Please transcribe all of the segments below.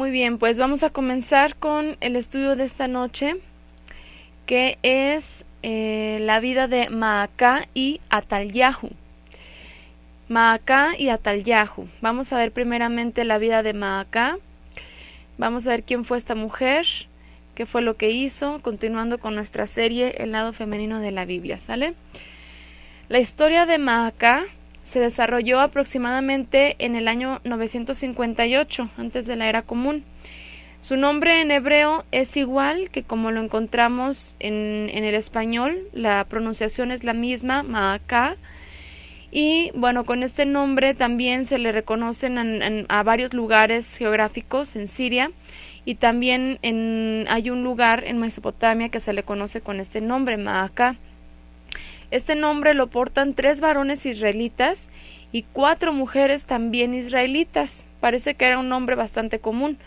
Muy bien, pues vamos a comenzar con el estudio de esta noche, que es la vida de Maacá y Atalyahu. Maacá y Atalyahu. Vamos a ver primeramente la vida de Maacá. Vamos a ver quién fue esta mujer, qué fue lo que hizo, continuando con nuestra serie El lado femenino de la Biblia, ¿sale? La historia de Maacá se desarrolló aproximadamente en el año 958, antes de la era común. Su nombre en hebreo es igual que como lo encontramos en el español, la pronunciación es la misma, Maacá, y bueno, con este nombre también se le reconocen a varios lugares geográficos en Siria, y también hay un lugar en Mesopotamia que se le conoce con este nombre, Maacá. Este nombre lo portan 3 varones israelitas y 4 mujeres también israelitas. Parece que era un nombre bastante común.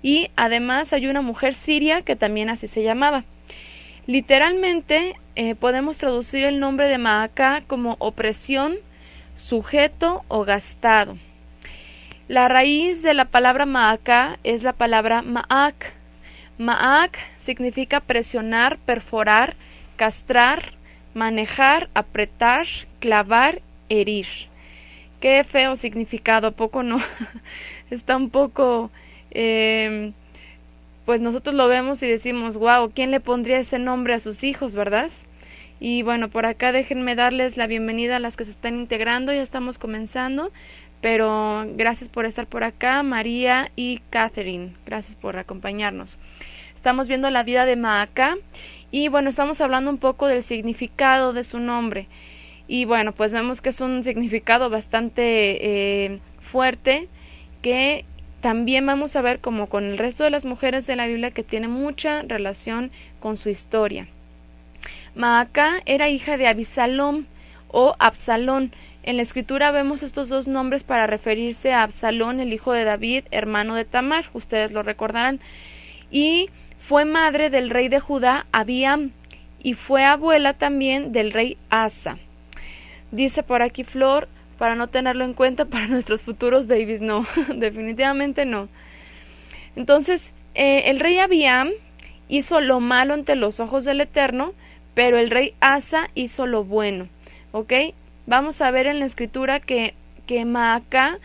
Y además hay una mujer siria que también así se llamaba. Literalmente podemos traducir el nombre de Maacá como opresión, sujeto o gastado. La raíz de la palabra Maacá es la palabra Maak. Maak significa presionar, perforar, castrar, manejar, apretar, clavar, herir. Qué feo significado, ¿a poco no? Está un poco, pues nosotros lo vemos y decimos, wow, ¿quién le pondría ese nombre a sus hijos, verdad? Y bueno, por acá déjenme darles la bienvenida a las que se están integrando, ya estamos comenzando, pero gracias por estar por acá, María y Catherine, gracias por acompañarnos. Estamos viendo la vida de Maacá. Y bueno, estamos hablando un poco del significado de su nombre. Y bueno, pues vemos que es un significado bastante fuerte, que también vamos a ver como con el resto de las mujeres de la Biblia que tiene mucha relación con su historia. Maacá era hija de Abisalom o Absalón. En la escritura vemos estos 2 nombres para referirse a Absalón, el hijo de David, hermano de Tamar, ustedes lo recordarán. Y fue madre del rey de Judá, Abiam, y fue abuela también del rey Asa. Dice por aquí Flor, para no tenerlo en cuenta para nuestros futuros babies, no, definitivamente no. Entonces, el rey Abiam hizo lo malo ante los ojos del Eterno, pero el rey Asa hizo lo bueno, ¿ok? Vamos a ver en la escritura que Maacá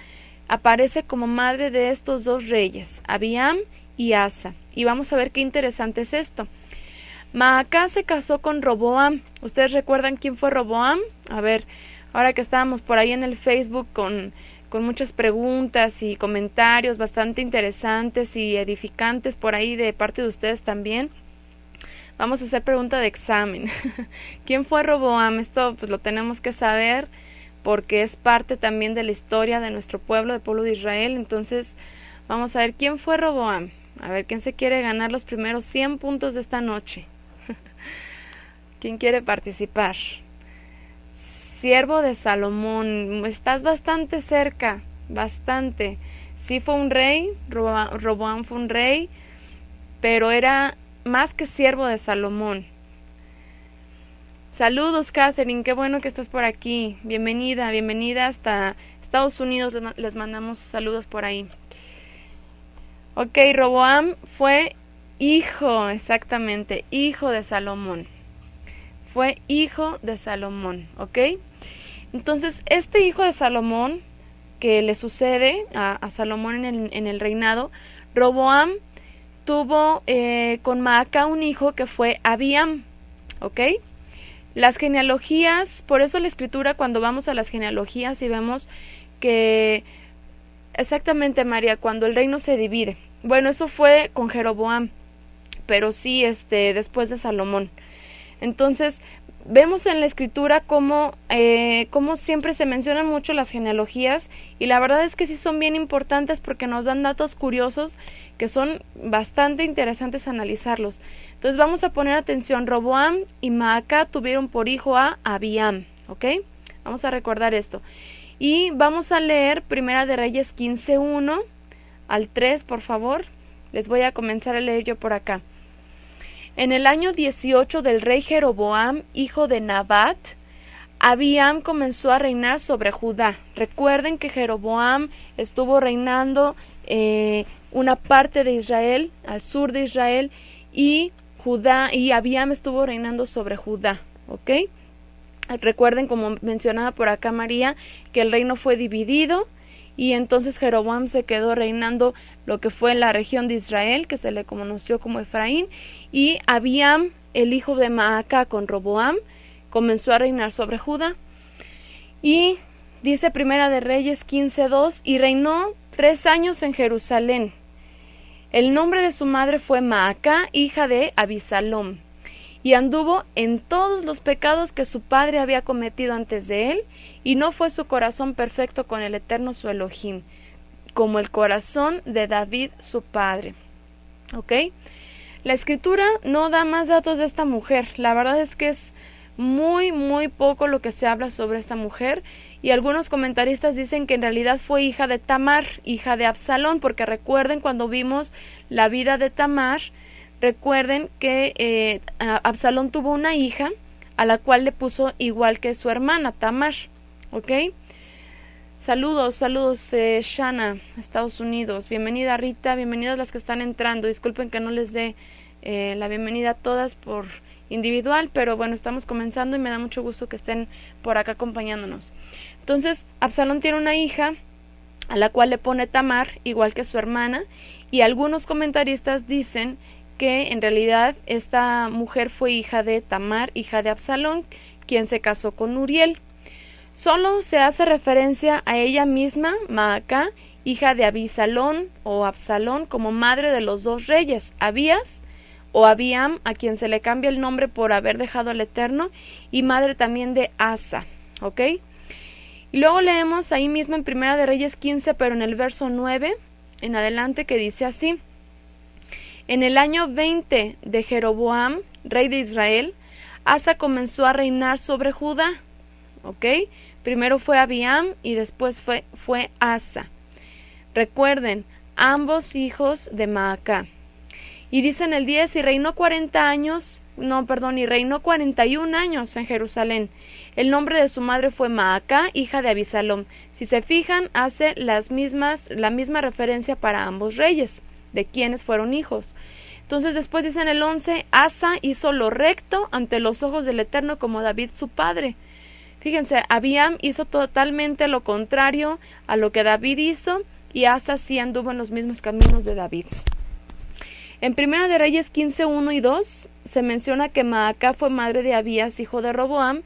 aparece como madre de estos 2 reyes, Abiam y Asa. Y vamos a ver qué interesante es esto. Maacá se casó con Roboam. ¿Ustedes recuerdan quién fue Roboam? A ver, ahora que estábamos por ahí en el Facebook con muchas preguntas y comentarios bastante interesantes y edificantes por ahí de parte de ustedes también, vamos a hacer pregunta de examen. ¿Quién fue Roboam? Esto pues lo tenemos que saber porque es parte también de la historia de nuestro pueblo, del pueblo de Israel. Entonces, vamos a ver quién fue Roboam. A ver, ¿quién se quiere ganar los primeros 100 puntos de esta noche? ¿Quién quiere participar? Siervo de Salomón. Estás bastante cerca, bastante. Sí fue un rey, Roboam fue un rey, pero era más que siervo de Salomón. Saludos, Catherine, qué bueno que estás por aquí. Bienvenida, bienvenida hasta Estados Unidos, les mandamos saludos por ahí. Ok, Roboam fue hijo, exactamente, hijo de Salomón. Fue hijo de Salomón, ¿ok? Entonces, este hijo de Salomón, que le sucede a Salomón en el reinado, Roboam tuvo con Maacá un hijo que fue Abiam, ¿ok? Las genealogías, por eso la escritura, cuando vamos a las genealogías y vemos que exactamente, María, cuando el reino se divide. Bueno, eso fue con Jeroboam, pero sí, después de Salomón. Entonces, vemos en la escritura cómo siempre se mencionan mucho las genealogías, y la verdad es que sí son bien importantes porque nos dan datos curiosos que son bastante interesantes analizarlos. Entonces, vamos a poner atención. Roboam y Maacá tuvieron por hijo a Abiam, ¿ok? Vamos a recordar esto. Y vamos a leer Primera de Reyes 15:1 al 3, por favor. Les voy a comenzar a leer yo por acá. En el año 18 del rey Jeroboam, hijo de Nabat, Abiam comenzó a reinar sobre Judá. Recuerden que Jeroboam estuvo reinando una parte de Israel, al sur de Israel, y Abiam estuvo reinando sobre Judá, ¿ok? Recuerden, como mencionaba por acá María, que el reino fue dividido y entonces Jeroboam se quedó reinando lo que fue la región de Israel, que se le conoció como Efraín, y Abiam, el hijo de Maacá con Roboam, comenzó a reinar sobre Judá. Y dice Primera de Reyes 15:2, y reinó 3 años en Jerusalén. El nombre de su madre fue Maacá, hija de Abisalom, y anduvo en todos los pecados que su padre había cometido antes de él, y no fue su corazón perfecto con el Eterno su Elohim, como el corazón de David su padre. ¿Ok? La escritura no da más datos de esta mujer. La verdad es que es muy poco lo que se habla sobre esta mujer, y algunos comentaristas dicen que en realidad fue hija de Tamar, hija de Absalón, porque recuerden cuando vimos la vida de Tamar, recuerden que Absalón tuvo una hija a la cual le puso igual que su hermana, Tamar, ¿ok? Saludos, Shana, Estados Unidos. Bienvenida Rita, bienvenidas las que están entrando. Disculpen que no les dé la bienvenida a todas por individual, pero bueno, estamos comenzando y me da mucho gusto que estén por acá acompañándonos. Entonces, Absalón tiene una hija a la cual le pone Tamar, igual que su hermana, y algunos comentaristas dicen que en realidad esta mujer fue hija de Tamar, hija de Absalón, quien se casó con Uriel. Solo se hace referencia a ella misma, Maacá, hija de Abisalón o Absalón, como madre de los 2 reyes, Abías o Abiam, a quien se le cambia el nombre por haber dejado al Eterno, y madre también de Asa, ¿ok? Y luego leemos ahí mismo en Primera de Reyes 15, pero en el verso 9 en adelante, que dice así: en el año 20 de Jeroboam, rey de Israel, Asa comenzó a reinar sobre Judá, ¿ok? Primero fue Abiam y después fue Asa. Recuerden, ambos hijos de Maacá. Y dice en el 10, y reinó 41 años en Jerusalén. El nombre de su madre fue Maacá, hija de Abisalom. Si se fijan, hace la misma referencia para ambos reyes, de quienes fueron hijos. Entonces después dice en el 11, Asa hizo lo recto ante los ojos del Eterno como David su padre. Fíjense, Abiam hizo totalmente lo contrario a lo que David hizo, y Asa sí anduvo en los mismos caminos de David. En Primera de Reyes 15, 1 y 2 se menciona que Maacá fue madre de Abías, hijo de Roboam.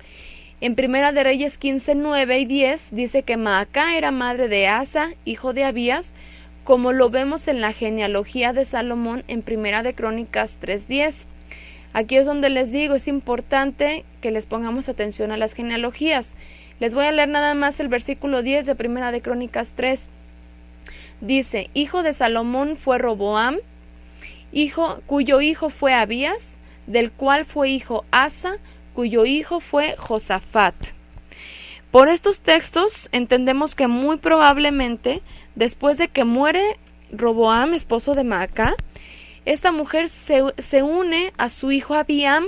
En Primera de Reyes 15, 9 y 10 dice que Maacá era madre de Asa, hijo de Abías, como lo vemos en la genealogía de Salomón en Primera de Crónicas 3:10. Aquí es donde les digo, es importante que les pongamos atención a las genealogías. Les voy a leer nada más el versículo 10 de Primera de Crónicas 3. Dice, hijo de Salomón fue Roboam, cuyo hijo fue Abías, del cual fue hijo Asa, cuyo hijo fue Josafat. Por estos textos entendemos que muy probablemente, después de que muere Roboam, esposo de Maacá, esta mujer se une a su hijo Abiam,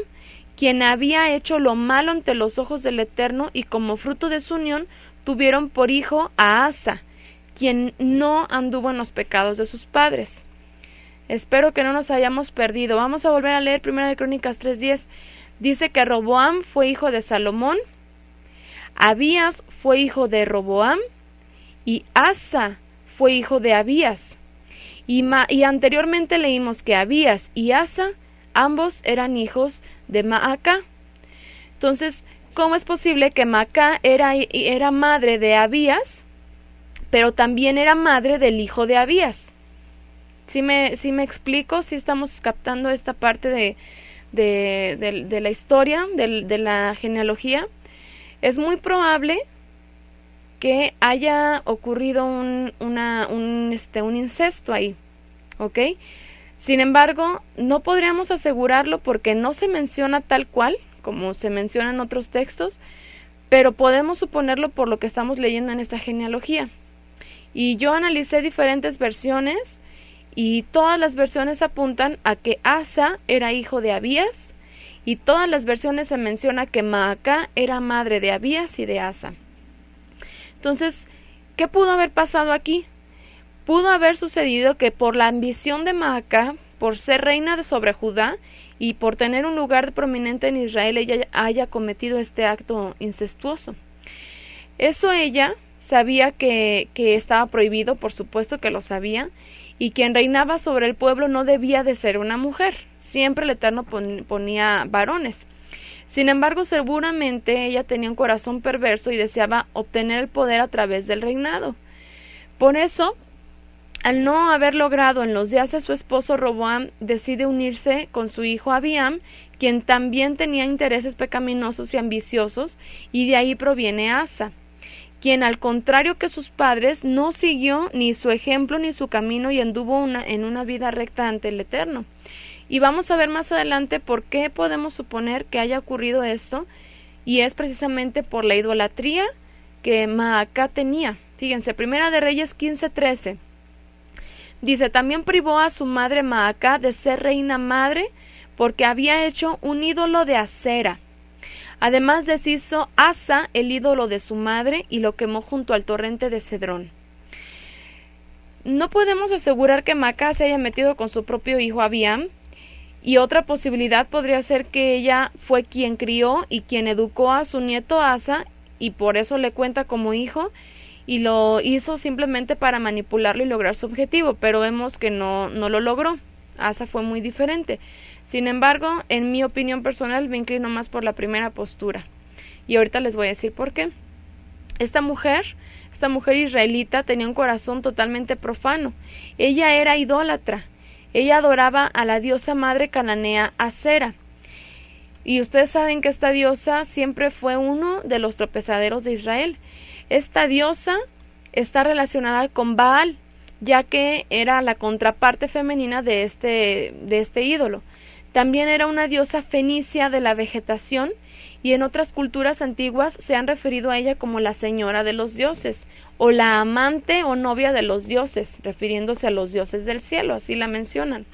quien había hecho lo malo ante los ojos del Eterno, y como fruto de su unión tuvieron por hijo a Asa, quien no anduvo en los pecados de sus padres. Espero que no nos hayamos perdido. Vamos a volver a leer Primera de Crónicas 3:10. Dice que Roboam fue hijo de Salomón, Abías fue hijo de Roboam, y Asa fue hijo de Abías. Y anteriormente leímos que Abías y Asa, ambos eran hijos de Maacá. Entonces, ¿cómo es posible que Maacá era madre de Abías, pero también era madre del hijo de Abías? ¿Sí me explico? ¿Sí estamos captando esta parte de la historia, de la genealogía? Es muy probable que haya ocurrido un incesto ahí, ¿ok? Sin embargo, no podríamos asegurarlo porque no se menciona tal cual, como se menciona en otros textos, pero podemos suponerlo por lo que estamos leyendo en esta genealogía. Y yo analicé diferentes versiones, y todas las versiones apuntan a que Asa era hijo de Abías, y todas las versiones se menciona que Maacá era madre de Abías y de Asa. Entonces, ¿qué pudo haber pasado aquí? Pudo haber sucedido que por la ambición de Maacá, por ser reina sobre Judá y por tener un lugar prominente en Israel, ella haya cometido este acto incestuoso. Eso ella sabía que estaba prohibido, por supuesto que lo sabía, y quien reinaba sobre el pueblo no debía de ser una mujer, siempre el Eterno ponía varones. Sin embargo, seguramente ella tenía un corazón perverso y deseaba obtener el poder a través del reinado. Por eso, al no haber logrado en los días de su esposo Roboam, decide unirse con su hijo Abiam, quien también tenía intereses pecaminosos y ambiciosos, y de ahí proviene Asa, quien al contrario que sus padres no siguió ni su ejemplo ni su camino y anduvo en una vida recta ante el Eterno. Y vamos a ver más adelante por qué podemos suponer que haya ocurrido esto, y es precisamente por la idolatría que Maacá tenía. Fíjense, Primera de Reyes 15:13. Dice, también privó a su madre Maacá de ser reina madre porque había hecho un ídolo de acera. Además deshizo Asa el ídolo de su madre y lo quemó junto al torrente de Cedrón. No podemos asegurar que Maacá se haya metido con su propio hijo Abiam, y otra posibilidad podría ser que ella fue quien crió y quien educó a su nieto Asa y por eso le cuenta como hijo, y lo hizo simplemente para manipularlo y lograr su objetivo, pero vemos que no lo logró. Asa fue muy diferente. Sin embargo, en mi opinión personal me inclino más por la primera postura. Y ahorita les voy a decir por qué. Esta mujer israelita tenía un corazón totalmente profano. Ella era idólatra. Ella adoraba a la diosa madre cananea Acera. Y ustedes saben que esta diosa siempre fue uno de los tropezaderos de Israel. Esta diosa está relacionada con Baal, ya que era la contraparte femenina de este ídolo. También era una diosa fenicia de la vegetación, y en otras culturas antiguas se han referido a ella como la señora de los dioses, o la amante o novia de los dioses, refiriéndose a los dioses del cielo, así la mencionan.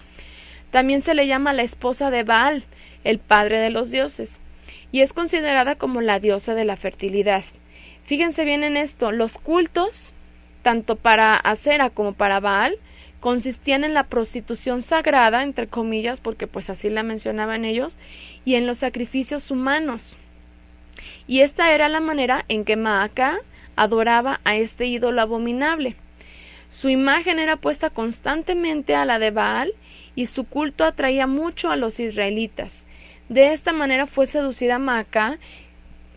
También se le llama la esposa de Baal, el padre de los dioses, y es considerada como la diosa de la fertilidad. Fíjense bien en esto, los cultos, tanto para Acera como para Baal, consistían en la prostitución sagrada, entre comillas, porque pues así la mencionaban ellos, y en los sacrificios humanos. Y esta era la manera en que Maacá adoraba a este ídolo abominable. Su imagen era puesta constantemente a la de Baal, y su culto atraía mucho a los israelitas. De esta manera fue seducida Maacá,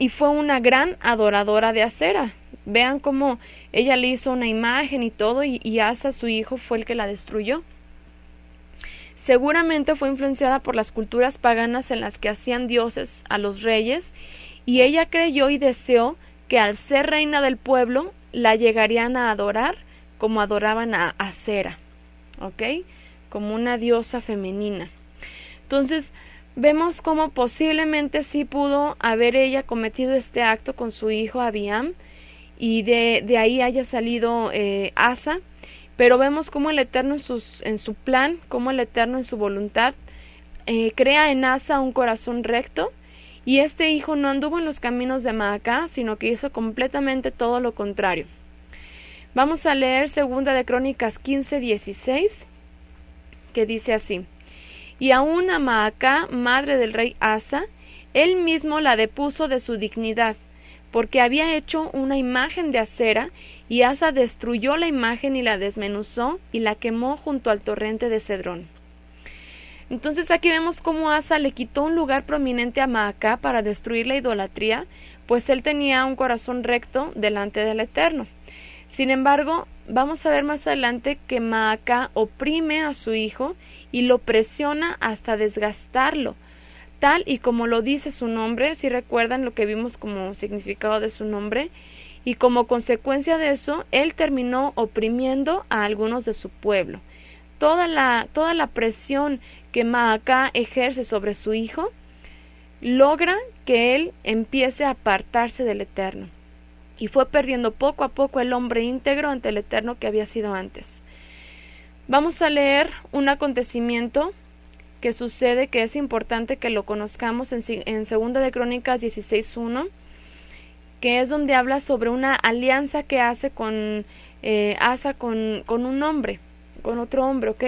y fue una gran adoradora de Acera. Vean cómo ella le hizo una imagen y todo, y Asa, su hijo, fue el que la destruyó. Seguramente fue influenciada por las culturas paganas en las que hacían dioses a los reyes, y ella creyó y deseó que al ser reina del pueblo la llegarían a adorar como adoraban a Acera, ¿ok? Como una diosa femenina. Entonces, vemos cómo posiblemente sí pudo haber ella cometido este acto con su hijo Abiam, y de ahí haya salido Asa, pero vemos cómo el Eterno en su plan, cómo el Eterno en su voluntad crea en Asa un corazón recto, y este hijo no anduvo en los caminos de Maacá, sino que hizo completamente todo lo contrario. Vamos a leer Segunda de Crónicas 15:16, que dice así: y aun a Maacá, madre del rey Asa, él mismo la depuso de su dignidad, porque había hecho una imagen de Acera, y Asa destruyó la imagen y la desmenuzó y la quemó junto al torrente de Cedrón. Entonces aquí vemos cómo Asa le quitó un lugar prominente a Maacá para destruir la idolatría, pues él tenía un corazón recto delante del Eterno. Sin embargo, vamos a ver más adelante que Maacá oprime a su hijo y lo presiona hasta desgastarlo, tal y como lo dice su nombre, si recuerdan lo que vimos como significado de su nombre, y como consecuencia de eso, él terminó oprimiendo a algunos de su pueblo. Toda la presión que Maacá ejerce sobre su hijo logra que él empiece a apartarse del Eterno, y fue perdiendo poco a poco el hombre íntegro ante el Eterno que había sido antes. Vamos a leer un acontecimiento que sucede, que es importante que lo conozcamos en Segunda de Crónicas 16:1, que es donde habla sobre una alianza que hace con Asa con un hombre, con otro hombre, ¿ok?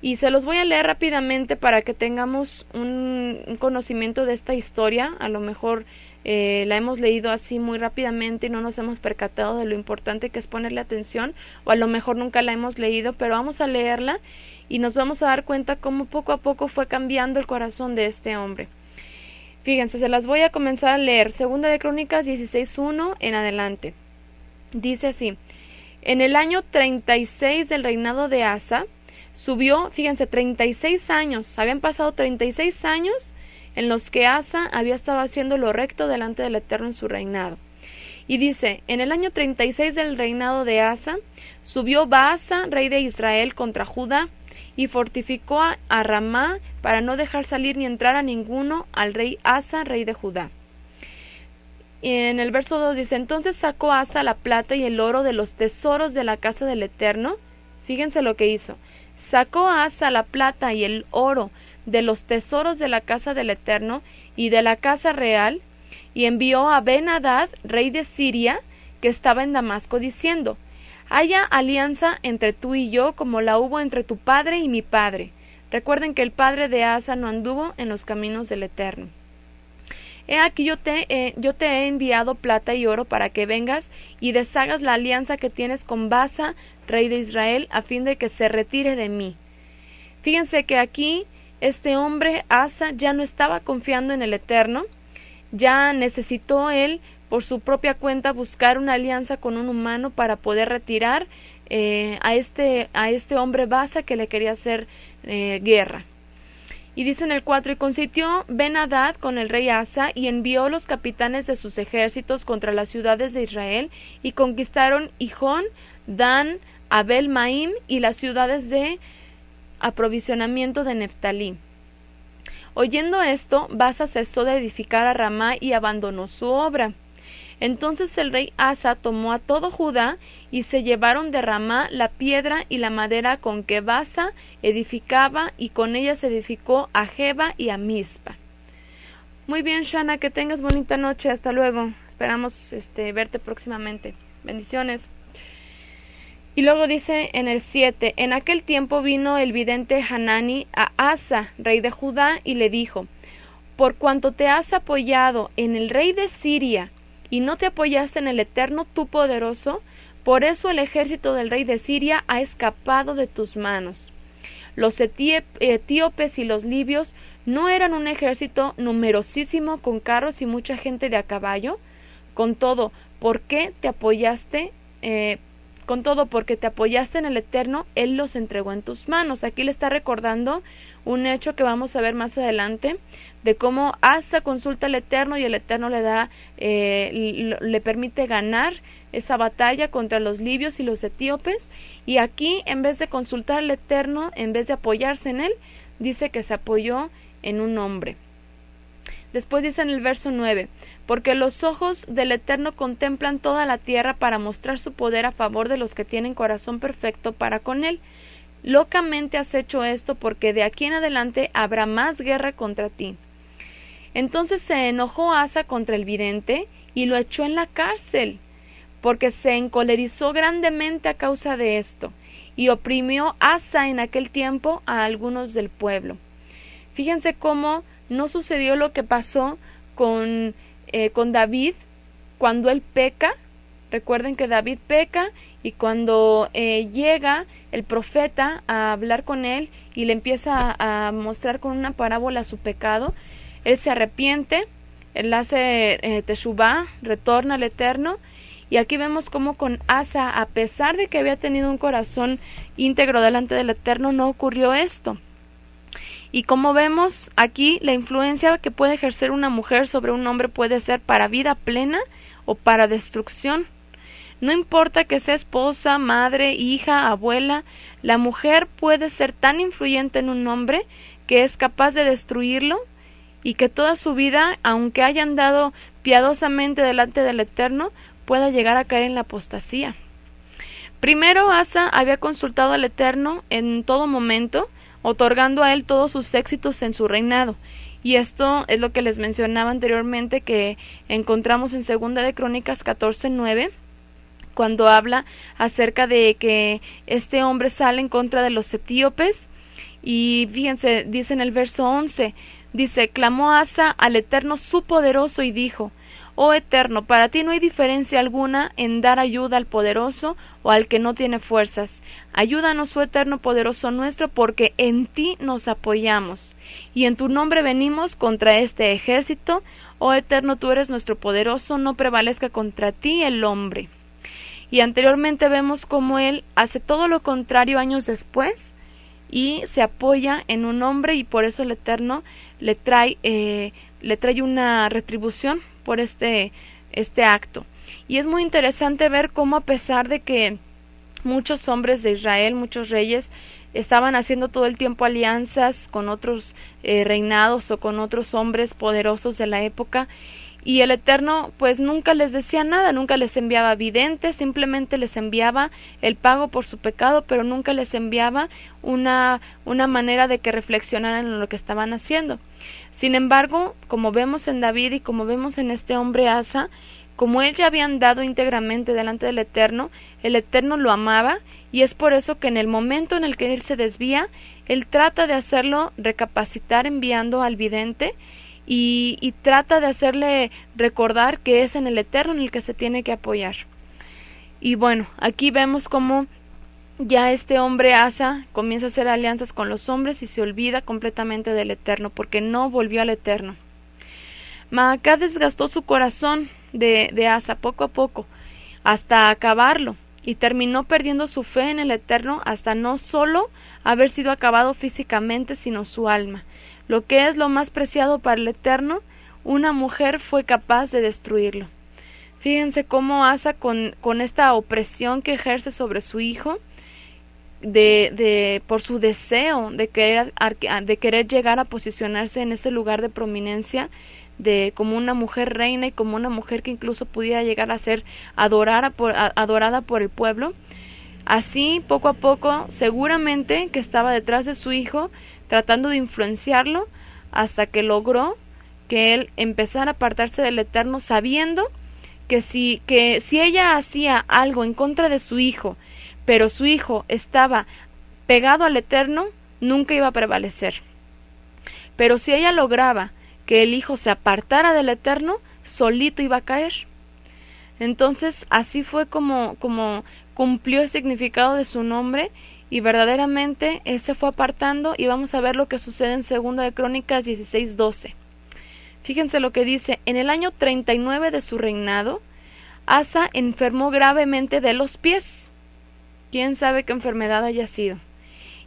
Y se los voy a leer rápidamente para que tengamos un conocimiento de esta historia. A lo mejor la hemos leído así muy rápidamente y no nos hemos percatado de lo importante que es ponerle atención, o a lo mejor nunca la hemos leído, pero vamos a leerla y nos vamos a dar cuenta cómo poco a poco fue cambiando el corazón de este hombre. Fíjense, se las voy a comenzar a leer. Segunda de Crónicas 16:1 en adelante. Dice así: en el año 36 del reinado de Asa, subió, fíjense, 36 años, habían pasado 36 años en los que Asa había estado haciendo lo recto delante del Eterno en su reinado. Y dice, en el año 36 del reinado de Asa, subió Baasa, rey de Israel, contra Judá, y fortificó a Ramá para no dejar salir ni entrar a ninguno al rey Asa, rey de Judá. En el verso 2 dice, entonces sacó Asa la plata y el oro de los tesoros de la casa del Eterno. Fíjense lo que hizo. Sacó Asa la plata y el oro de los tesoros de la casa del Eterno y de la casa real, y envió a Ben-Hadad, rey de Siria, que estaba en Damasco, diciendo, haya alianza entre tú y yo, como la hubo entre tu padre y mi padre. Recuerden que el padre de Asa no anduvo en los caminos del Eterno. He aquí yo te he enviado plata y oro para que vengas y deshagas la alianza que tienes con Baasa, rey de Israel, a fin de que se retire de mí. Fíjense que aquí este hombre, Asa, ya no estaba confiando en el Eterno, ya necesitó él por su propia cuenta buscar una alianza con un humano para poder retirar a este hombre Baasa que le quería hacer guerra. Y dice en el 4, y consintió Ben-Hadad con el rey Asa, y envió los capitanes de sus ejércitos contra las ciudades de Israel, y conquistaron Hijón, Dan, Abel-Maim, y las ciudades de aprovisionamiento de Neftalí. Oyendo esto, Baasa cesó de edificar a Ramá y abandonó su obra. Entonces el rey Asa tomó a todo Judá y se llevaron de Ramá la piedra y la madera con que Baasa edificaba, y con ella se edificó a Geba y a Mizpa. Muy bien, Shana, que tengas bonita noche. Hasta luego. Esperamos verte próximamente. Bendiciones. Y luego dice en el 7, en aquel tiempo vino el vidente Hanani a Asa, rey de Judá, y le dijo, por cuanto te has apoyado en el rey de Siria, y no te apoyaste en el Eterno tu poderoso, por eso el ejército del rey de Siria ha escapado de tus manos. Los etíopes y los libios no eran un ejército numerosísimo con carros y mucha gente de a caballo. Con todo, porque te apoyaste en el Eterno, Él los entregó en tus manos. Aquí le está recordando un hecho que vamos a ver más adelante, de cómo Asa consulta al Eterno y el Eterno le permite ganar esa batalla contra los libios y los etíopes. Y aquí, en vez de consultar al Eterno, en vez de apoyarse en él, dice que se apoyó en un hombre. Después dice en el verso 9, porque los ojos del Eterno contemplan toda la tierra para mostrar su poder a favor de los que tienen corazón perfecto para con él. Locamente has hecho esto, porque de aquí en adelante habrá más guerra contra ti. Entonces se enojó Asa contra el vidente y lo echó en la cárcel, porque se encolerizó grandemente a causa de esto, y oprimió Asa en aquel tiempo a algunos del pueblo. Fíjense cómo no sucedió lo que pasó con David cuando él peca. Recuerden que David peca, y cuando llega el profeta a hablar con él y le empieza a mostrar con una parábola su pecado, él se arrepiente, él hace teshuvá, retorna al Eterno. Y aquí vemos cómo con Asa, a pesar de que había tenido un corazón íntegro delante del Eterno, no ocurrió esto. Y como vemos aquí, la influencia que puede ejercer una mujer sobre un hombre puede ser para vida plena o para destrucción. No importa que sea esposa, madre, hija, abuela, la mujer puede ser tan influyente en un hombre que es capaz de destruirlo, y que toda su vida, aunque haya andado piadosamente delante del Eterno, pueda llegar a caer en la apostasía. Primero, Asa había consultado al Eterno en todo momento, otorgando a él todos sus éxitos en su reinado. Y esto es lo que les mencionaba anteriormente, que encontramos en Segunda de Crónicas 14:9, cuando habla acerca de que este hombre sale en contra de los etíopes. Y fíjense, dice en el verso 11, dice: clamó Asa al Eterno su poderoso y dijo: oh Eterno, para ti no hay diferencia alguna en dar ayuda al poderoso o al que no tiene fuerzas. Ayúdanos, oh Eterno poderoso nuestro, porque en ti nos apoyamos, y en tu nombre venimos contra este ejército. Oh Eterno, tú eres nuestro poderoso, no prevalezca contra ti el hombre. Y anteriormente vemos cómo él hace todo lo contrario años después, y se apoya en un hombre, y por eso el Eterno le trae una retribución por este acto. Y es muy interesante ver cómo, a pesar de que muchos hombres de Israel, muchos reyes, estaban haciendo todo el tiempo alianzas con otros reinados o con otros hombres poderosos de la época, y el Eterno pues nunca les decía nada, nunca les enviaba videntes, simplemente les enviaba el pago por su pecado, pero nunca les enviaba una manera de que reflexionaran en lo que estaban haciendo. Sin embargo, como vemos en David y como vemos en este hombre Asa, como él ya había andado íntegramente delante del Eterno, el Eterno lo amaba, y es por eso que en el momento en el que él se desvía, él trata de hacerlo recapacitar enviando al vidente, y trata de hacerle recordar que es en el Eterno en el que se tiene que apoyar. Y bueno, aquí vemos cómo ya este hombre Asa comienza a hacer alianzas con los hombres y se olvida completamente del Eterno, porque no volvió al Eterno. Maacá desgastó su corazón de Asa poco a poco, hasta acabarlo, y terminó perdiendo su fe en el Eterno hasta no solo haber sido acabado físicamente, sino su alma. Lo que es lo más preciado para el Eterno, una mujer fue capaz de destruirlo. Fíjense cómo Asa, con esta opresión que ejerce sobre su hijo, por su deseo de querer llegar a posicionarse en ese lugar de prominencia, como una mujer reina y como una mujer que incluso pudiera llegar a ser adorada por el pueblo. Así, poco a poco, seguramente que estaba detrás de su hijo, tratando de influenciarlo, hasta que logró que él empezara a apartarse del Eterno, sabiendo que si ella hacía algo en contra de su hijo, pero su hijo estaba pegado al Eterno, nunca iba a prevalecer. Pero si ella lograba que el hijo se apartara del Eterno, solito iba a caer. Entonces, así fue como cumplió el significado de su nombre, y verdaderamente él se fue apartando, y vamos a ver lo que sucede en Segunda de Crónicas 16:12. Fíjense lo que dice: en el año 39 de su reinado, Asa enfermó gravemente de los pies. ¿Quién sabe qué enfermedad haya sido?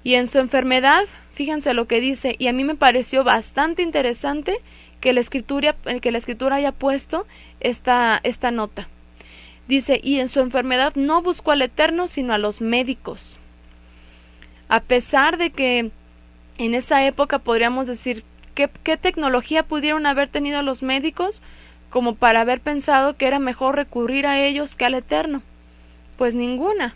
Y en su enfermedad, fíjense lo que dice, y a mí me pareció bastante interesante que la escritura haya puesto esta nota. Dice: y en su enfermedad no buscó al Eterno, sino a los médicos. A pesar de que en esa época podríamos decir, ¿qué tecnología pudieron haber tenido los médicos como para haber pensado que era mejor recurrir a ellos que al Eterno? Pues ninguna.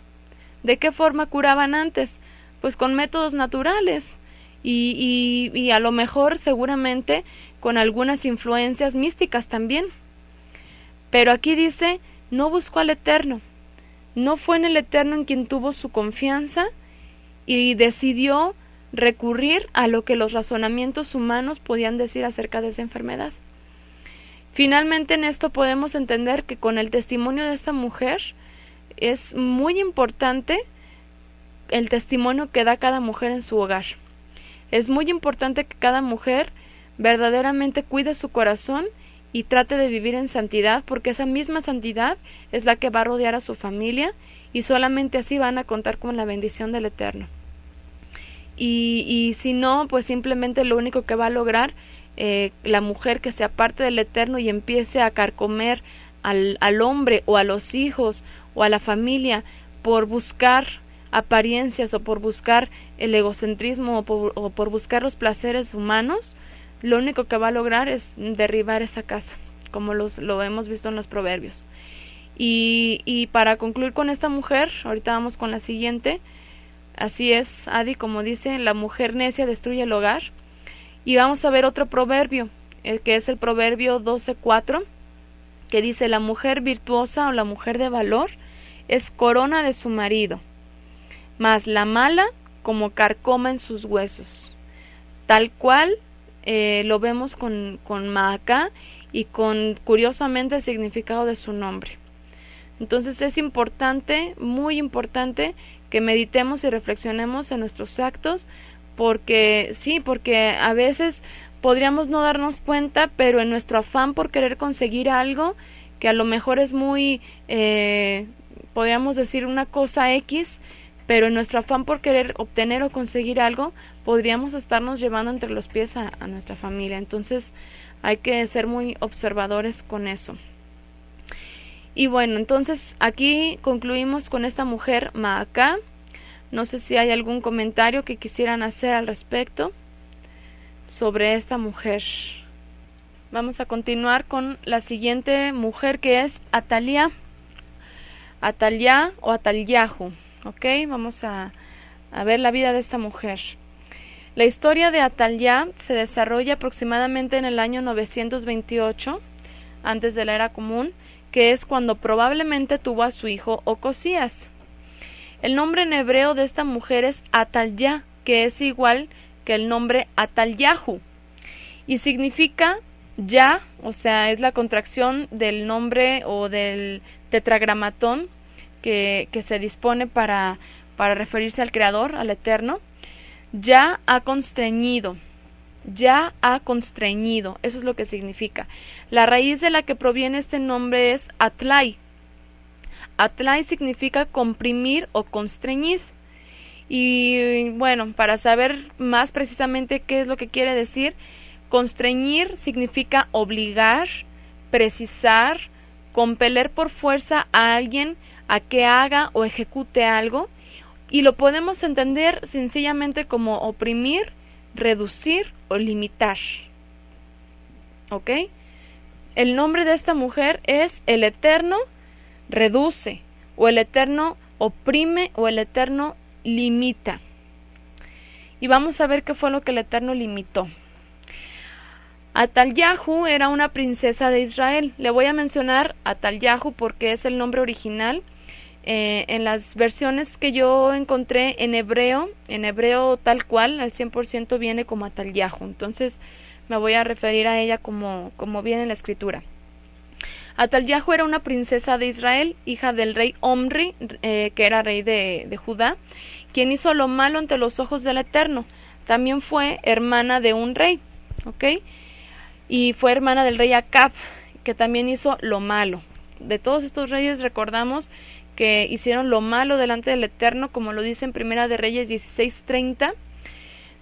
¿De qué forma curaban antes? Pues con métodos naturales, y a lo mejor seguramente con algunas influencias místicas también. Pero aquí dice: no buscó al Eterno, no fue en el Eterno en quien tuvo su confianza, y decidió recurrir a lo que los razonamientos humanos podían decir acerca de esa enfermedad. Finalmente, en esto podemos entender que con el testimonio de esta mujer es muy importante el testimonio que da cada mujer en su hogar. Es muy importante que cada mujer verdaderamente cuide su corazón y trate de vivir en santidad, porque esa misma santidad es la que va a rodear a su familia, y solamente así van a contar con la bendición del Eterno. Y si no, pues simplemente lo único que va a lograr la mujer que se aparte del Eterno y empiece a carcomer al hombre o a los hijos o a la familia por buscar apariencias o por buscar el egocentrismo o por buscar los placeres humanos, lo único que va a lograr es derribar esa casa, como lo hemos visto en los proverbios. Y para concluir con esta mujer, ahorita vamos con la siguiente. Así es, Adi, como dice, la mujer necia destruye el hogar. Y vamos a ver otro proverbio, que es el proverbio 12:4, que dice: la mujer virtuosa o la mujer de valor es corona de su marido, mas la mala como carcoma en sus huesos. Tal cual lo vemos con Maacá y con, curiosamente, el significado de su nombre. Entonces es importante, muy importante, que meditemos y reflexionemos en nuestros actos, porque a veces podríamos no darnos cuenta, pero en nuestro afán por querer conseguir algo, que a lo mejor es muy, podríamos decir una cosa X, pero en nuestro afán por querer obtener o conseguir algo, podríamos estarnos llevando entre los pies a nuestra familia. Entonces hay que ser muy observadores con eso. Y bueno, entonces aquí concluimos con esta mujer Maacá. No sé si hay algún comentario que quisieran hacer al respecto sobre esta mujer. Vamos a continuar con la siguiente mujer, que es Atalía. Atalía o Atalyahu. ¿Ok? Vamos a ver la vida de esta mujer. La historia de Atalía se desarrolla aproximadamente en el año 928, antes de la era común, que es cuando probablemente tuvo a su hijo Ocosías. El nombre en hebreo de esta mujer es Atalyá, que es igual que el nombre Atalyahu, y significa ya, o sea, es la contracción del nombre o del tetragramatón que se dispone para referirse al Creador, al Eterno. Ya ha constreñido, eso es lo que significa. La raíz de la que proviene este nombre es Atlai. Atlai significa comprimir o constreñir. Y bueno, para saber más precisamente qué es lo que quiere decir, constreñir significa obligar, precisar, compeler por fuerza a alguien a que haga o ejecute algo, y lo podemos entender sencillamente como oprimir, reducir o limitar. ¿Ok? El nombre de esta mujer es el Eterno reduce, o el Eterno oprime, o el Eterno limita. Y vamos a ver qué fue lo que el Eterno limitó. Atalyahu era una princesa de Israel. Le voy a mencionar Atalyahu porque es el nombre original. En las versiones que yo encontré en hebreo tal cual, al 100% viene como Atalyahu. Entonces me voy a referir a ella como viene en la escritura. Atalyahu era una princesa de Israel, hija del rey Omri, que era rey de Judá, quien hizo lo malo ante los ojos del Eterno. También fue hermana de un rey, ¿ok? Y fue hermana del rey Acab, que también hizo lo malo. De todos estos reyes recordamos que hicieron lo malo delante del Eterno, como lo dice en Primera de Reyes 16:30.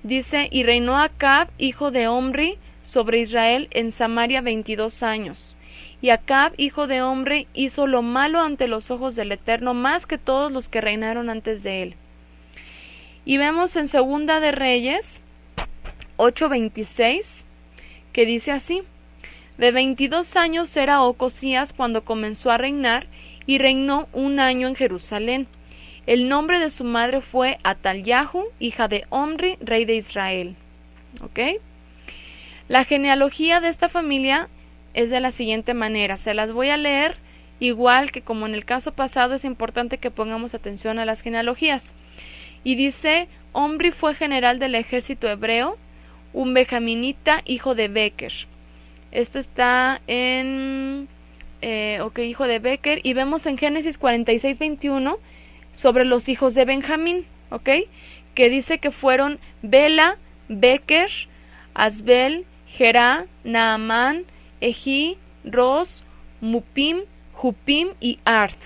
Dice: y reinó Acab, hijo de Omri, sobre Israel en Samaria 22 años. Y Acab, hijo de Omri, hizo lo malo ante los ojos del Eterno, más que todos los que reinaron antes de él. Y vemos en Segunda de Reyes 8:26, que dice así: de 22 años era Ocosías cuando comenzó a reinar, y reinó 1 año en Jerusalén. El nombre de su madre fue Atalyahu, hija de Omri, rey de Israel. ¿Ok? La genealogía de esta familia es de la siguiente manera. Se las voy a leer, igual que como en el caso pasado es importante que pongamos atención a las genealogías. Y dice: Omri fue general del ejército hebreo, un benjaminita, hijo de Beker. Esto está en... hijo de Beker. Y vemos en Génesis 46:21 sobre los hijos de Benjamín, ¿ok? Que dice que fueron Bela, Beker, Asbel, Gerá, Naamán, Ejí, Ros, Mupim, Jupim y Ard.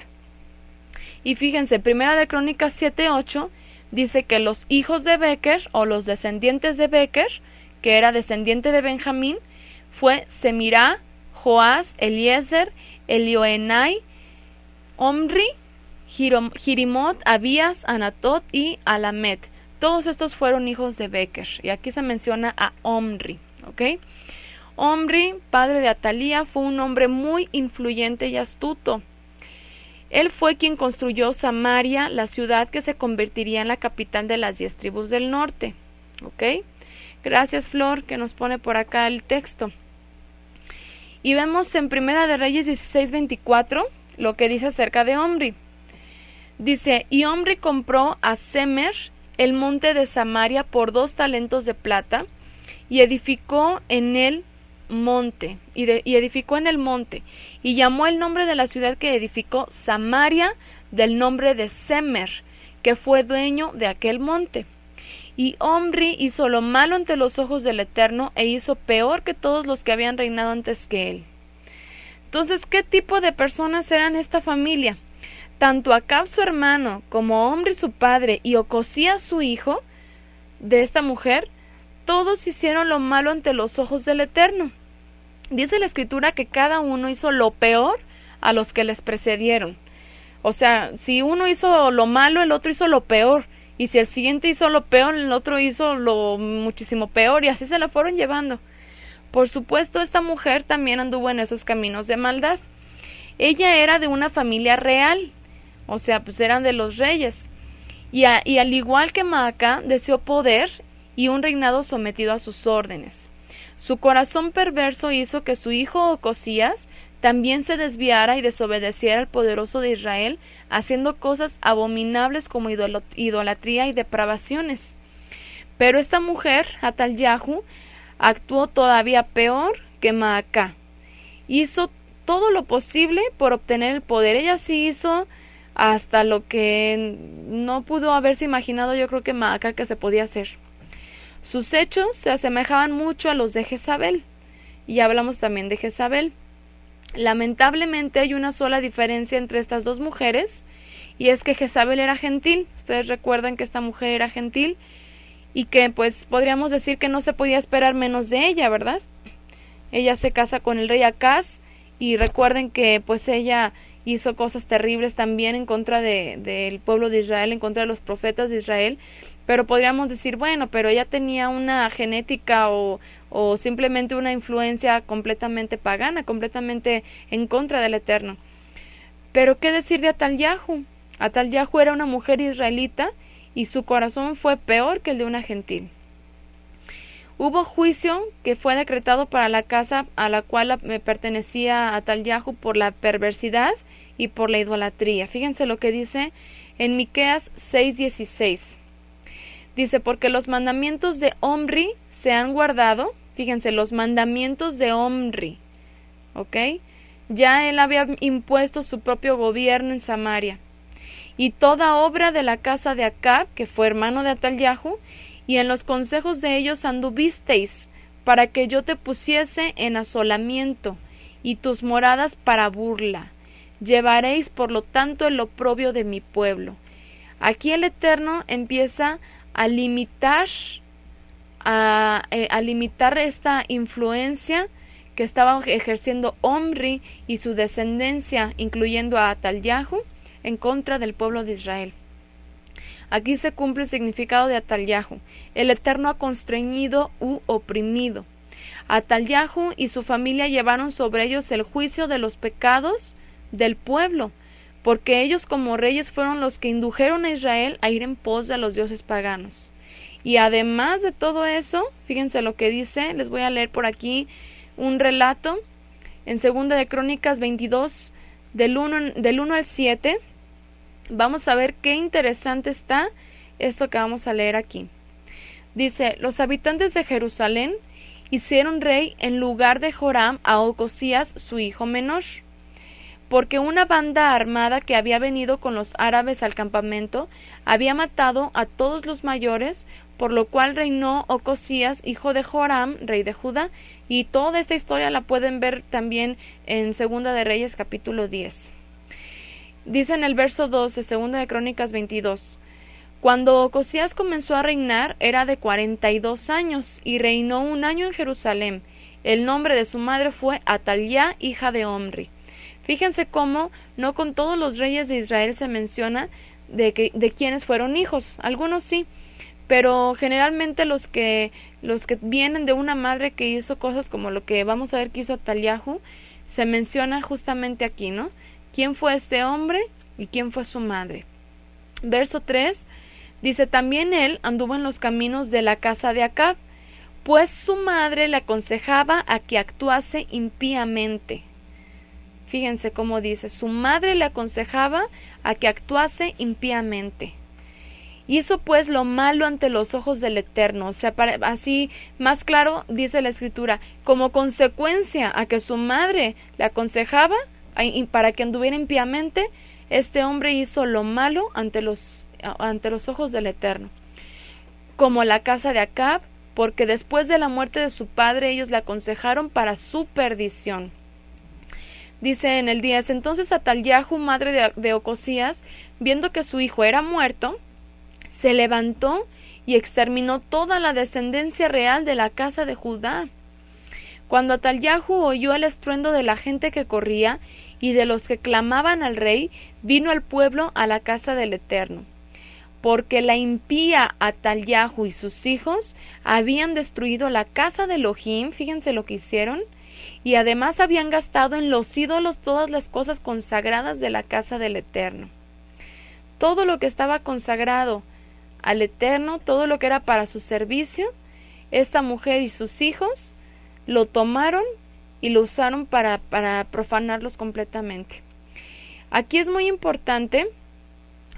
Y fíjense, Primera de Crónicas 7:8 dice que los hijos de Beker, o los descendientes de Beker, que era descendiente de Benjamín, fue Semirá, Joás, Eliezer, Elioenai, Omri, Jirimot, Abías, Anatot y Alamet. Todos estos fueron hijos de Beker. Y aquí se menciona a Omri, ¿ok? Omri, padre de Atalía, fue un hombre muy influyente y astuto. Él fue quien construyó Samaria, la ciudad que se convertiría en la capital de las 10 tribus del norte. ¿Ok? Gracias, Flor, que nos pone por acá el texto. Y vemos en Primera de Reyes 16:24 lo que dice acerca de Omri. Dice, y Omri compró a Semer el monte de Samaria por 2 talentos de plata, y edificó en el monte, y llamó el nombre de la ciudad que edificó Samaria, del nombre de Semer, que fue dueño de aquel monte. Y Omri hizo lo malo ante los ojos del Eterno, e hizo peor que todos los que habían reinado antes que él. Entonces, ¿qué tipo de personas eran esta familia? Tanto Acab su hermano, como Omri su padre, y Ocosías su hijo, de esta mujer, todos hicieron lo malo ante los ojos del Eterno. Dice la Escritura que cada uno hizo lo peor a los que les precedieron. O sea, si uno hizo lo malo, el otro hizo lo peor. Y si el siguiente hizo lo peor, el otro hizo lo muchísimo peor. Y así se la fueron llevando. Por supuesto, esta mujer también anduvo en esos caminos de maldad. Ella era de una familia real. O sea, pues eran de los reyes. Y al igual que Maacá, deseó poder y un reinado sometido a sus órdenes. Su corazón perverso hizo que su hijo Ocosías también se desviara y desobedeciera al poderoso de Israel, haciendo cosas abominables como idolatría y depravaciones. Pero esta mujer, Atalyahu, actuó todavía peor que Maacá. Hizo todo lo posible por obtener el poder. Ella sí hizo hasta lo que no pudo haberse imaginado, yo creo que Maacá, que se podía hacer. Sus hechos se asemejaban mucho a los de Jezabel, y hablamos también de Jezabel. Lamentablemente hay una sola diferencia entre estas dos mujeres, y es que Jezabel era gentil. Ustedes recuerdan que esta mujer era gentil, y que pues podríamos decir que no se podía esperar menos de ella, ¿verdad? Ella se casa con el rey Acaz, y recuerden que pues ella hizo cosas terribles también en contra del pueblo de Israel, en contra de los profetas de Israel. Pero podríamos decir, bueno, pero ella tenía una genética o simplemente una influencia completamente pagana, completamente en contra del Eterno. Pero ¿qué decir de Atalyahu? Atalyahu era una mujer israelita y su corazón fue peor que el de una gentil. Hubo juicio que fue decretado para la casa a la cual pertenecía Atalyahu por la perversidad y por la idolatría. Fíjense lo que dice en Miqueas 6:16. Dice, porque los mandamientos de Omri se han guardado. Fíjense, los mandamientos de Omri, ¿ok? Ya él había impuesto su propio gobierno en Samaria. Y toda obra de la casa de Acab, que fue hermano de Atalyahu, y en los consejos de ellos anduvisteis, para que yo te pusiese en asolamiento, y tus moradas para burla. Llevaréis por lo tanto el oprobio de mi pueblo. Aquí el Eterno empieza a limitar esta influencia que estaba ejerciendo Omri y su descendencia, incluyendo a Atalyahu, en contra del pueblo de Israel. Aquí se cumple el significado de Atalyahu. El Eterno ha constreñido u oprimido. Atalyahu y su familia llevaron sobre ellos el juicio de los pecados del pueblo, porque ellos como reyes fueron los que indujeron a Israel a ir en pos de los dioses paganos. Y además de todo eso, fíjense lo que dice, les voy a leer por aquí un relato en 2 de Crónicas 22, del 1 al 7. Vamos a ver qué interesante está esto que vamos a leer aquí. Dice, los habitantes de Jerusalén hicieron rey en lugar de Joram a Ocosías, su hijo menor, porque una banda armada que había venido con los árabes al campamento había matado a todos los mayores, por lo cual reinó Ocosías, hijo de Joram, rey de Judá, y toda esta historia la pueden ver también en 2 de Reyes capítulo 10. Dice en el verso 12, 2 de Crónicas 22, cuando Ocosías comenzó a reinar era de 42 años, y reinó 1 año en Jerusalén. El nombre de su madre fue Atalia, hija de Omri. Fíjense cómo no con todos los reyes de Israel se menciona de quienes fueron hijos. Algunos sí, pero generalmente los que vienen de una madre que hizo cosas como lo que vamos a ver que hizo Atalyahu, se menciona justamente aquí, ¿no? ¿Quién fue este hombre? ¿Y quién fue su madre? Verso 3 dice, también él anduvo en los caminos de la casa de Acab, pues su madre le aconsejaba a que actuase impíamente. Fíjense cómo dice, su madre le aconsejaba a que actuase impíamente. Hizo pues lo malo ante los ojos del Eterno. O sea, así más claro dice la Escritura, como consecuencia a que su madre le aconsejaba para que anduviera impíamente, este hombre hizo lo malo ante los ojos del Eterno. Como la casa de Acab, porque después de la muerte de su padre ellos le aconsejaron para su perdición. Dice en el 10, entonces Atalyahu, madre de Ocosías, viendo que su hijo era muerto, se levantó y exterminó toda la descendencia real de la casa de Judá. Cuando Atalyahu oyó el estruendo de la gente que corría y de los que clamaban al rey, vino el pueblo a la casa del Eterno. Porque la impía Atalyahu y sus hijos habían destruido la casa de Elohim, fíjense lo que hicieron, y además habían gastado en los ídolos todas las cosas consagradas de la casa del Eterno. Todo lo que estaba consagrado al Eterno, todo lo que era para su servicio, esta mujer y sus hijos lo tomaron y lo usaron para profanarlos completamente. Aquí es muy importante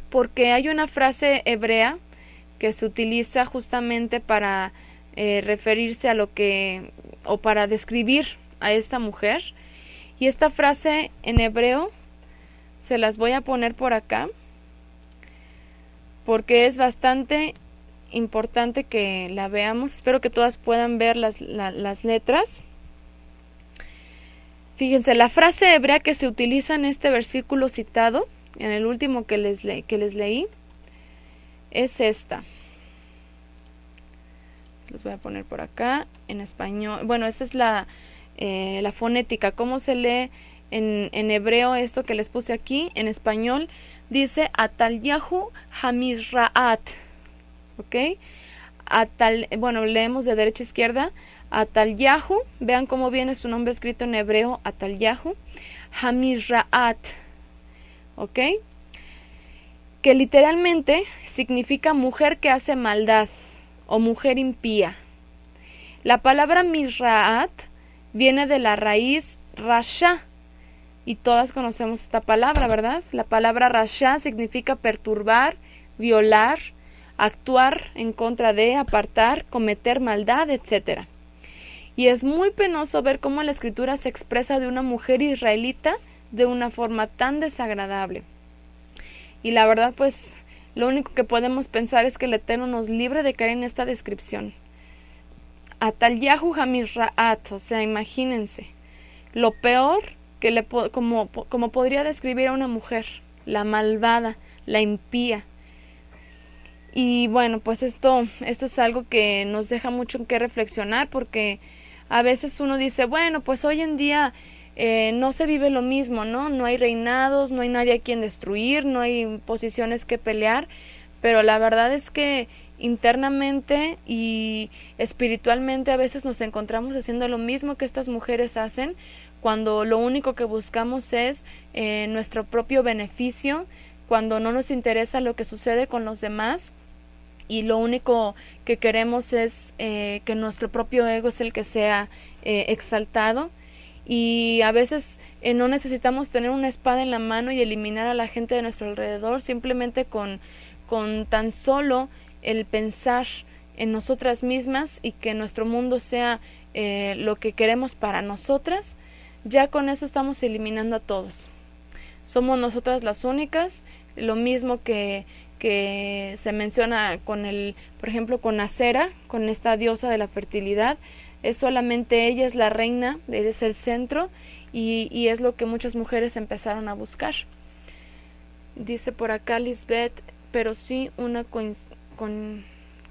porque hay una frase hebrea que se utiliza justamente para referirse a lo que, o para describir a esta mujer, y esta frase en hebreo se las voy a poner por acá porque es bastante importante que la veamos. Espero que todas puedan ver las letras. Fíjense, la frase hebrea que se utiliza en este versículo citado, en el último que les leí, es esta. Los voy a poner por acá en español. Bueno, esa es la fonética. ¿Cómo se lee en hebreo esto que les puse aquí? En español dice Atalyahu Hamizraat. ¿Ok? Bueno, leemos de derecha a izquierda. Atalyahu, vean cómo viene su nombre escrito en hebreo, Atalyahu Hamizraat. ¿Ok? Que literalmente significa mujer que hace maldad o mujer impía. La palabra Mizraat viene de la raíz Rasha, y todas conocemos esta palabra, ¿verdad? La palabra Rasha significa perturbar, violar, actuar en contra de, apartar, cometer maldad, etc. Y es muy penoso ver cómo la Escritura se expresa de una mujer israelita de una forma tan desagradable. Y la verdad, pues, lo único que podemos pensar es que el Eterno nos libre de caer en esta descripción. Atalyahu Hamizraat, o sea, imagínense, lo peor que como podría describir a una mujer, la malvada, la impía. Y bueno, pues esto es algo que nos deja mucho en qué reflexionar, porque a veces uno dice, bueno, pues hoy en día no se vive lo mismo, ¿no? No hay reinados, no hay nadie a quien destruir, no hay posiciones que pelear, pero la verdad es que internamente y espiritualmente a veces nos encontramos haciendo lo mismo que estas mujeres hacen, cuando lo único que buscamos es nuestro propio beneficio, cuando no nos interesa lo que sucede con los demás y lo único que queremos es que nuestro propio ego es el que sea exaltado. Y a veces no necesitamos tener una espada en la mano y eliminar a la gente de nuestro alrededor, simplemente con tan solo el pensar en nosotras mismas y que nuestro mundo sea lo que queremos para nosotras. Ya con eso estamos eliminando a todos. Somos nosotras las únicas, lo mismo que se menciona por ejemplo, con Acera, con esta diosa de la fertilidad. Es solamente ella, es la reina, es el centro, y es lo que muchas mujeres empezaron a buscar. Dice por acá Lisbeth, pero sí una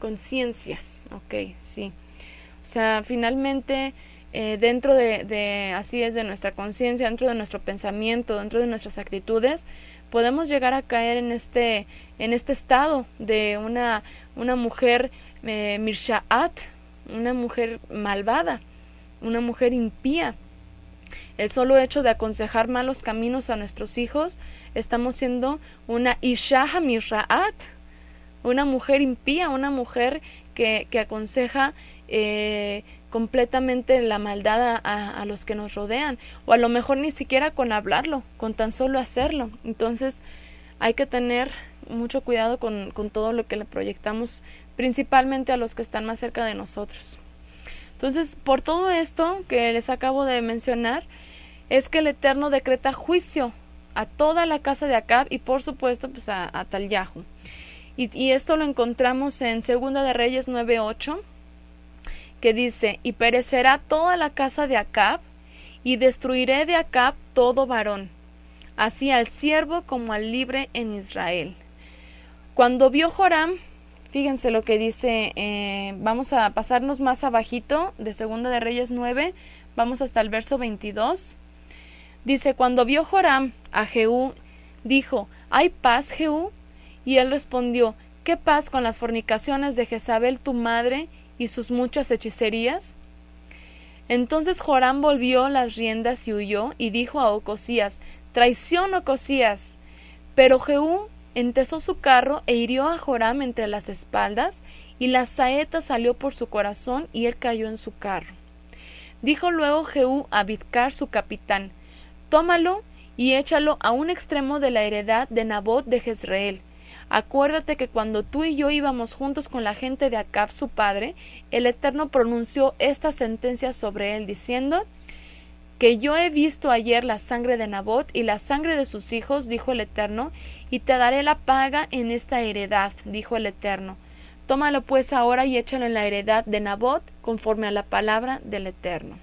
conciencia. Ok, sí. O sea, finalmente dentro así es, de nuestra conciencia, dentro de nuestro pensamiento, dentro de nuestras actitudes, podemos llegar a caer en este estado de una mujer Mirshaat, una mujer malvada, una mujer impía. El solo hecho de aconsejar malos caminos a nuestros hijos estamos siendo una Isha Hamirraat, una mujer impía, una mujer que aconseja completamente la maldad a los que nos rodean, o a lo mejor ni siquiera con hablarlo, con tan solo hacerlo. Entonces hay que tener mucho cuidado con todo lo que le proyectamos, principalmente a los que están más cerca de nosotros. Entonces, por todo esto que les acabo de mencionar, es que el Eterno decreta juicio a toda la casa de Acab y por supuesto pues a Atalyahu. Y esto lo encontramos en Segunda de Reyes 9:8, que dice: y perecerá toda la casa de Acab, y destruiré de Acab todo varón, así al siervo como al libre en Israel. Cuando vio Joram, fíjense lo que dice, vamos a pasarnos más abajito de Segunda de Reyes 9, vamos hasta el verso 22. Dice: cuando vio Joram a Jehú, dijo: ¿hay paz, Jehú? Y él respondió: ¿qué paz con las fornicaciones de Jezabel tu madre y sus muchas hechicerías? Entonces Joram volvió las riendas y huyó, y dijo a Ocosías: traición, Ocosías. Pero Jehú entesó su carro e hirió a Joram entre las espaldas, y la saeta salió por su corazón, y él cayó en su carro. Dijo luego Jehú a Bidkar su capitán: tómalo y échalo a un extremo de la heredad de Nabot de Jezreel. Acuérdate que cuando tú y yo íbamos juntos con la gente de Acab su padre, el Eterno pronunció esta sentencia sobre él, diciendo: que yo he visto ayer la sangre de Nabot y la sangre de sus hijos, dijo el Eterno, y te daré la paga en esta heredad, dijo el Eterno. Tómalo pues ahora y échalo en la heredad de Nabot, conforme a la palabra del Eterno.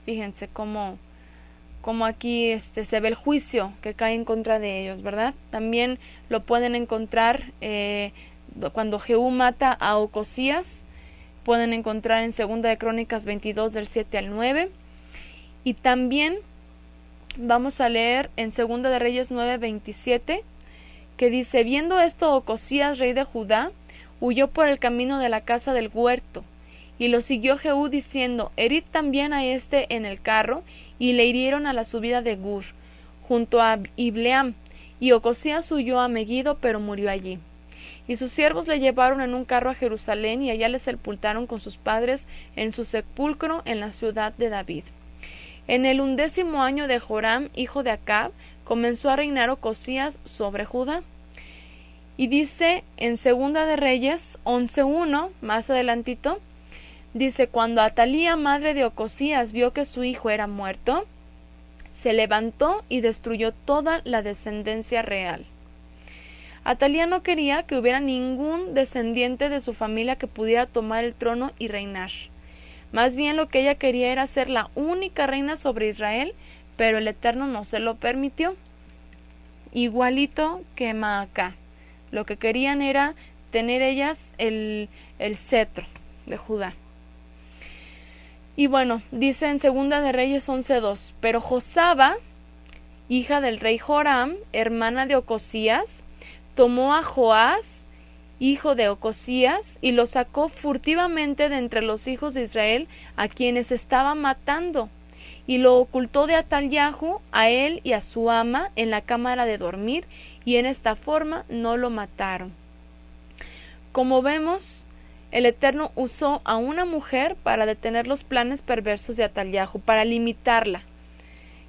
Fíjense cómo aquí se ve el juicio que cae en contra de ellos, ¿verdad? También lo pueden encontrar cuando Jehú mata a Ocosías, pueden encontrar en Segunda de Crónicas 22 del 7 al 9, y también vamos a leer en Segunda de Reyes 9:27, que dice: viendo esto, Ocosías, rey de Judá, huyó por el camino de la casa del huerto, y lo siguió Jehú diciendo: herid también a este en el carro, y le hirieron a la subida de Gur, junto a Ibleam, y Ocosías huyó a Megiddo, pero murió allí. Y sus siervos le llevaron en un carro a Jerusalén, y allá le sepultaron con sus padres en su sepulcro en la ciudad de David. En el 11º año de Joram, hijo de Acab, comenzó a reinar Ocosías sobre Judá. Y dice en Segunda de Reyes 11:1, más adelantito, dice: cuando Atalía, madre de Ocosías, vio que su hijo era muerto, se levantó y destruyó toda la descendencia real. Atalía no quería que hubiera ningún descendiente de su familia que pudiera tomar el trono y reinar. Más bien lo que ella quería era ser la única reina sobre Israel, pero el Eterno no se lo permitió. Igualito que Maacá. Lo que querían era tener ellas el cetro de Judá. Y bueno, dice en Segunda de Reyes 11:2, pero Josaba, hija del rey Joram, hermana de Ocosías, tomó a Joás, hijo de Ocosías, y lo sacó furtivamente de entre los hijos de Israel, a quienes estaba matando, y lo ocultó de Atalyahu, a él y a su ama, en la cámara de dormir, y en esta forma no lo mataron. Como vemos, el Eterno usó a una mujer para detener los planes perversos de Atalyahu, para limitarla,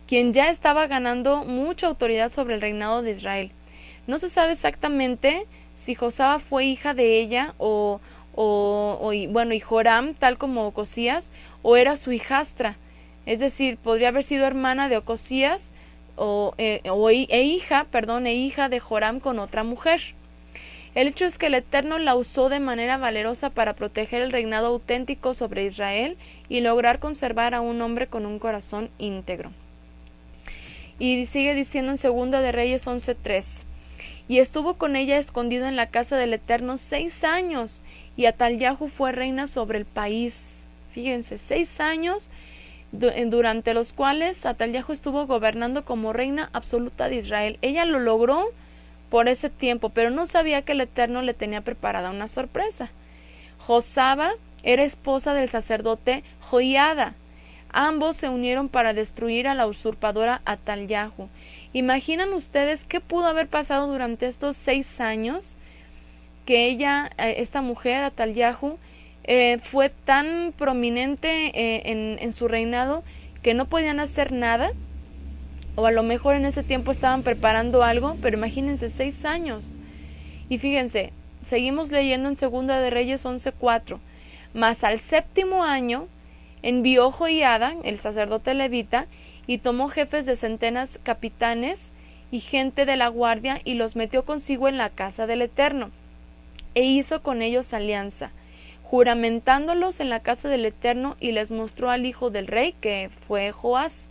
quien ya estaba ganando mucha autoridad sobre el reinado de Israel. No se sabe exactamente si Josaba fue hija de ella y Joram, tal como Ocosías, o era su hijastra. Es decir, podría haber sido hermana de Ocosías e hija de Joram con otra mujer. El hecho es que el Eterno la usó de manera valerosa para proteger el reinado auténtico sobre Israel y lograr conservar a un hombre con un corazón íntegro. Y sigue diciendo en Segunda de Reyes 11:3, y estuvo con ella escondido en la casa del Eterno 6 años, y Atalyahu fue reina sobre el país. Fíjense, 6 años durante los cuales Atalyahu estuvo gobernando como reina absoluta de Israel. Ella lo logró por ese tiempo, pero no sabía que el Eterno le tenía preparada una sorpresa. Josaba era esposa del sacerdote Joiada. Ambos se unieron para destruir a la usurpadora Atalyahu, ¿Imaginan ustedes qué pudo haber pasado durante estos 6 años que ella, esta mujer, Atalyahu, fue tan prominente en su reinado que no podían hacer nada? O a lo mejor en ese tiempo estaban preparando algo, pero imagínense, 6 años. Y fíjense, seguimos leyendo en Segunda de Reyes 11:4. Mas al 7º año envió Joiada, el sacerdote levita, y tomó jefes de centenas, capitanes y gente de la guardia, y los metió consigo en la casa del Eterno, e hizo con ellos alianza, juramentándolos en la casa del Eterno, y les mostró al hijo del rey, que fue Joás.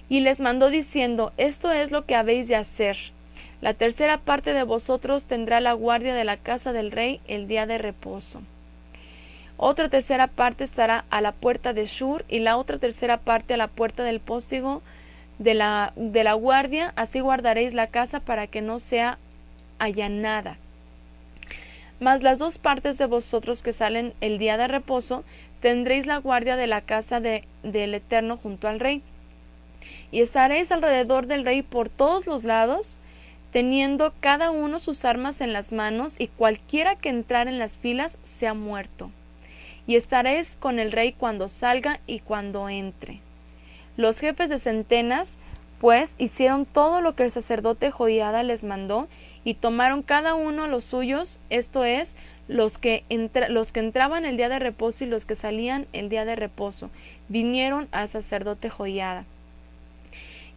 Y les mandó diciendo: esto es lo que habéis de hacer. La tercera parte de vosotros tendrá la guardia de la casa del rey el día de reposo. Otra tercera parte estará a la puerta de Shur, y la otra tercera parte a la puerta del póstigo de la guardia. Así guardaréis la casa para que no sea allanada. Mas las 2 partes de vosotros que salen el día de reposo tendréis la guardia de la casa del Eterno junto al rey. Y estaréis alrededor del rey por todos los lados, teniendo cada uno sus armas en las manos, y cualquiera que entrar en las filas sea muerto. Y estaréis con el rey cuando salga y cuando entre. Los jefes de centenas, pues, hicieron todo lo que el sacerdote Joiada les mandó, y tomaron cada uno los suyos, esto es, los que entraban el día de reposo y los que salían el día de reposo, vinieron al sacerdote Joiada.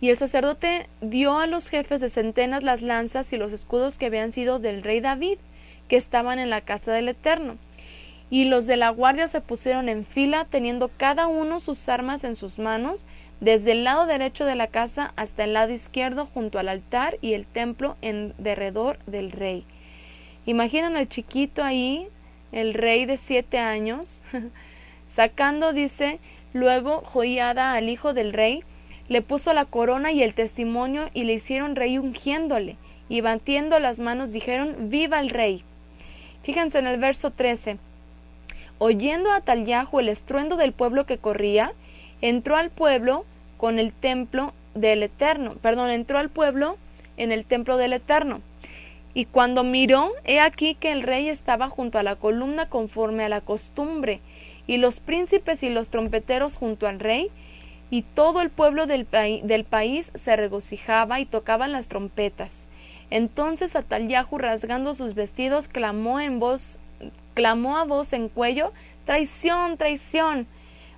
Y el sacerdote dio a los jefes de centenas las lanzas y los escudos que habían sido del rey David, que estaban en la casa del Eterno. Y los de la guardia se pusieron en fila, teniendo cada uno sus armas en sus manos, desde el lado derecho de la casa hasta el lado izquierdo, junto al altar y el templo en derredor del rey. Imaginan al chiquito ahí, el rey de 7 años, sacando, dice, luego Joiada al hijo del rey, le puso la corona y el testimonio, y le hicieron rey ungiéndole, y batiendo las manos dijeron: ¡viva el rey! Fíjense en el verso 13. Oyendo a Atalyahu el estruendo del pueblo que corría, entró al pueblo con el templo del Eterno, entró al pueblo en el templo del Eterno. Y cuando miró, he aquí que el rey estaba junto a la columna conforme a la costumbre, y los príncipes y los trompeteros junto al rey, y todo el pueblo del país se regocijaba y tocaban las trompetas. Entonces Atalyahu, rasgando sus vestidos, clamó a voz en cuello: ¡traición, traición!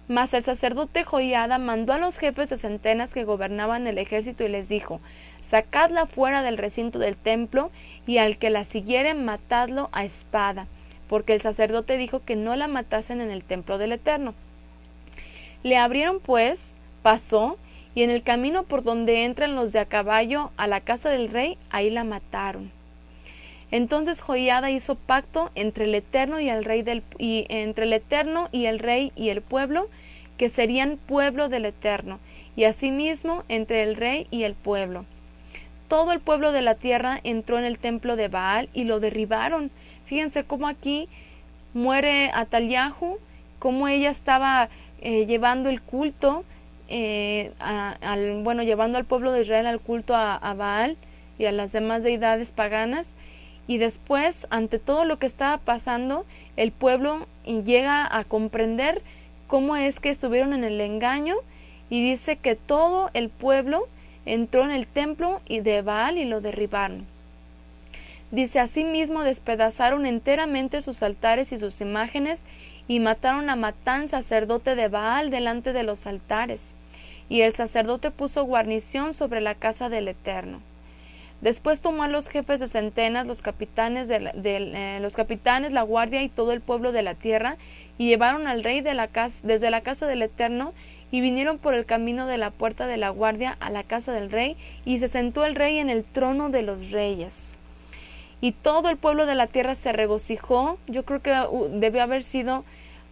Mas el sacerdote Joiada mandó a los jefes de centenas que gobernaban el ejército y les dijo: sacadla fuera del recinto del templo, y al que la siguiere matadlo a espada, porque el sacerdote dijo que no la matasen en el templo del Eterno. Le abrieron pues, pasó, y en el camino por donde entran los de a caballo a la casa del rey, ahí la mataron. Entonces Joiada hizo pacto entre el Eterno y el rey entre el Eterno y el rey y el pueblo, que serían pueblo del Eterno, y asimismo entre el rey y el pueblo. Todo el pueblo de la tierra entró en el templo de Baal y lo derribaron. Fíjense cómo aquí muere Atalyahu, cómo ella estaba llevando el culto, llevando al pueblo de Israel al culto a Baal y a las demás deidades paganas. Y después, ante todo lo que estaba pasando, el pueblo llega a comprender cómo es que estuvieron en el engaño, y dice que todo el pueblo entró en el templo de Baal y lo derribaron. Dice: asimismo despedazaron enteramente sus altares y sus imágenes, y mataron a Matán, sacerdote de Baal, delante de los altares. Y el sacerdote puso guarnición sobre la casa del Eterno. Después tomó a los jefes de centenas, los capitanes, la guardia y todo el pueblo de la tierra, y llevaron al rey desde la casa del Eterno, y vinieron por el camino de la puerta de la guardia a la casa del rey, y se sentó el rey en el trono de los reyes. Y todo el pueblo de la tierra se regocijó. Yo creo que debió haber sido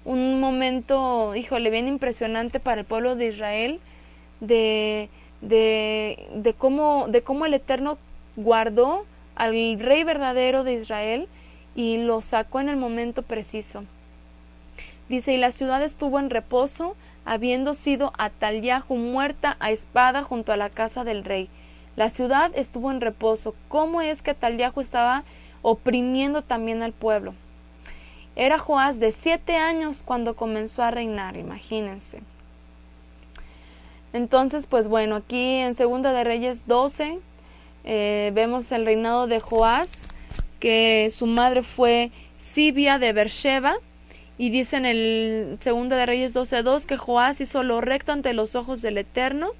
un momento, bien impresionante para el pueblo de Israel, de cómo el Eterno guardó al rey verdadero de Israel y lo sacó en el momento preciso. Dice: y la ciudad estuvo en reposo habiendo sido Atalyahu muerta a espada junto a la casa del rey. La ciudad estuvo en reposo. ¿Cómo es que Atalyahu estaba oprimiendo también al pueblo? Era Joás de 7 años cuando comenzó a reinar, imagínense. Entonces, pues bueno, aquí en Segunda de Reyes 12 vemos el reinado de Joás, que su madre fue Sibia de Beersheba, y dice en el Segunda de Reyes 12:2 que Joás hizo lo recto ante los ojos del Eterno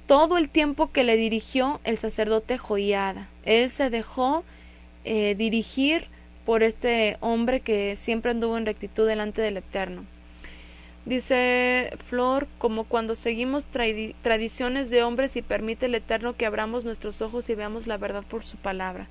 todo el tiempo que le dirigió el sacerdote Joiada. Él se dejó dirigir por este hombre que siempre anduvo en rectitud delante del Eterno. Dice Flor, como cuando seguimos tradiciones de hombres y permite el Eterno que abramos nuestros ojos y veamos la verdad por su palabra.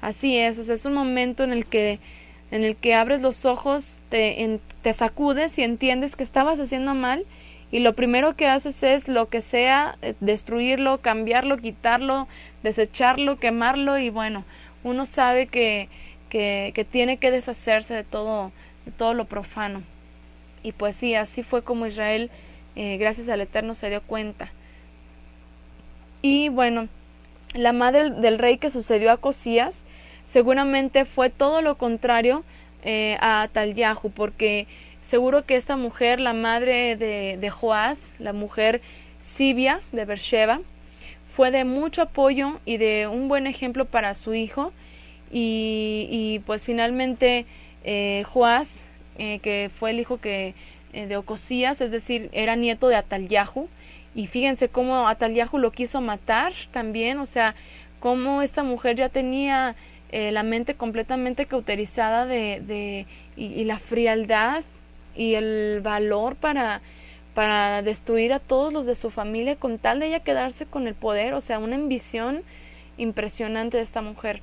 Así es, o sea, es un momento en el que abres los ojos, te sacudes y entiendes que estabas haciendo mal, y lo primero que haces es lo que sea, destruirlo, cambiarlo, quitarlo, desecharlo, quemarlo, y bueno, uno sabe que tiene que deshacerse de todo lo profano. Y pues sí, así fue como Israel, gracias al Eterno, se dio cuenta. Y bueno, la madre del rey que sucedió a Cosías seguramente fue todo lo contrario a Atalyahu, porque seguro que esta mujer, la madre de Joás, la mujer Sibia de Beersheba, fue de mucho apoyo y de un buen ejemplo para su hijo, y pues finalmente Joás, que fue el hijo de Ocosías, es decir, era nieto de Atalyahu, y fíjense cómo Atalyahu lo quiso matar también, o sea, cómo esta mujer ya tenía la mente completamente cauterizada y la frialdad y el valor para destruir a todos los de su familia con tal de ella quedarse con el poder, o sea, una ambición impresionante de esta mujer.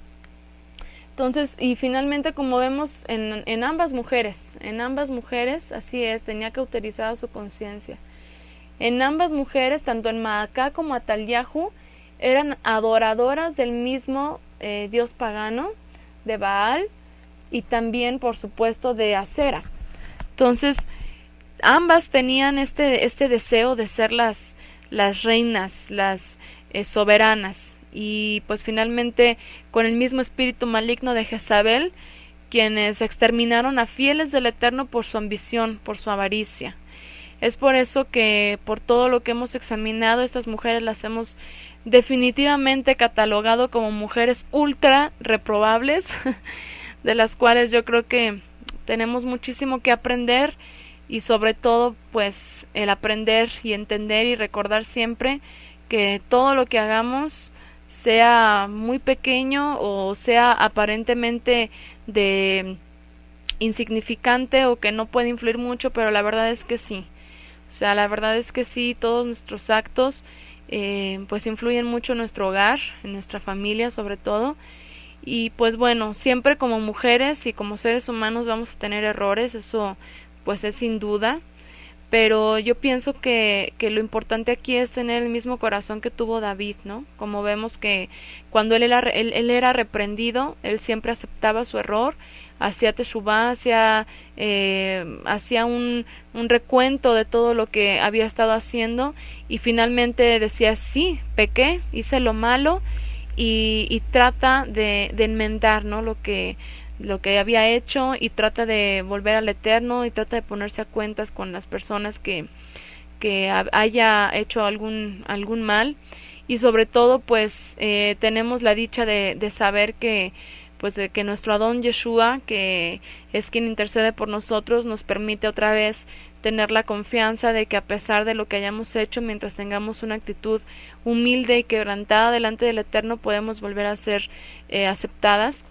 Entonces, y finalmente, como vemos en ambas mujeres, así es, tenía cauterizada su conciencia. En ambas mujeres, tanto en Maacá como Atalyahu, eran adoradoras del mismo dios pagano, de Baal, y también, por supuesto, de Acera. Entonces, ambas tenían este deseo de ser las reinas, las soberanas. Y pues finalmente con el mismo espíritu maligno de Jezabel, quienes exterminaron a fieles del Eterno por su ambición, por su avaricia. Es por eso que por todo lo que hemos examinado, estas mujeres las hemos definitivamente catalogado como mujeres ultra reprobables, de las cuales yo creo que tenemos muchísimo que aprender, y sobre todo pues el aprender y entender y recordar siempre que todo lo que hagamos, sea muy pequeño o sea aparentemente de insignificante o que no puede influir mucho, pero la verdad es que sí. O sea, la verdad es que sí, todos nuestros actos pues influyen mucho en nuestro hogar, en nuestra familia sobre todo. Y pues bueno, siempre como mujeres y como seres humanos vamos a tener errores, eso pues es sin duda. Pero yo pienso que lo importante aquí es tener el mismo corazón que tuvo David, ¿no? Como vemos que cuando él era reprendido, él siempre aceptaba su error, hacía teshuvá, hacía un recuento de todo lo que había estado haciendo, y finalmente decía, sí, pequé, hice lo malo, y trata de enmendar, ¿no? lo que había hecho, y trata de volver al Eterno, y trata de ponerse a cuentas con las personas que haya hecho algún mal. Y sobre todo pues tenemos la dicha de saber que pues de que nuestro Adón Yeshua, que es quien intercede por nosotros, nos permite otra vez tener la confianza de que a pesar de lo que hayamos hecho, mientras tengamos una actitud humilde y quebrantada delante del Eterno, podemos volver a ser aceptadas.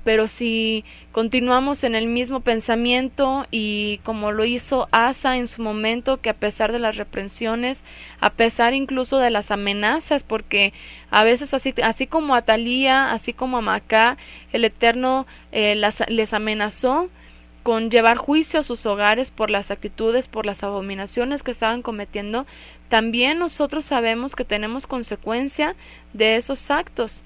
Pero si continuamos en el mismo pensamiento, y como lo hizo Asa en su momento, que a pesar de las reprensiones, a pesar incluso de las amenazas, porque a veces así como a Atalía, así como a Macá, el Eterno les amenazó con llevar juicio a sus hogares por las actitudes, por las abominaciones que estaban cometiendo, también nosotros sabemos que tenemos consecuencia de esos actos.